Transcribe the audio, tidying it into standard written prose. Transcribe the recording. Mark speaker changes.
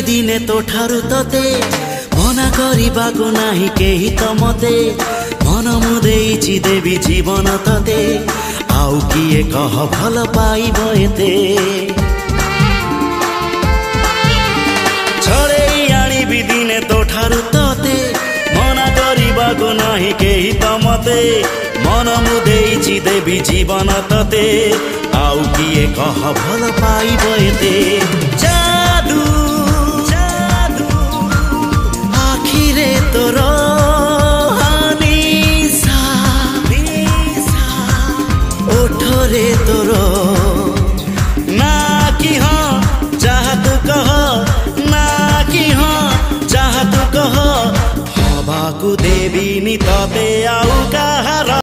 Speaker 1: दिने तो ठारू तते मना करिबाको नाही केही त मते मन मुदेइछि देवी जीवन तते आउ किए कह भल पाइब एते छड़ेई आनिबि दिने तो ठारू तते मना करिबाको नाही केही त मते मन मुदेइछि देवी जीवन तते आउ किए कह भल पाइब एते जादू जादू आखिरे तोर हानिसा ओठरे तोर ना कि हाँ चाह तू कह ना कि हाँ चाह तू कह हवाकू देवी नि तते आउ काହାର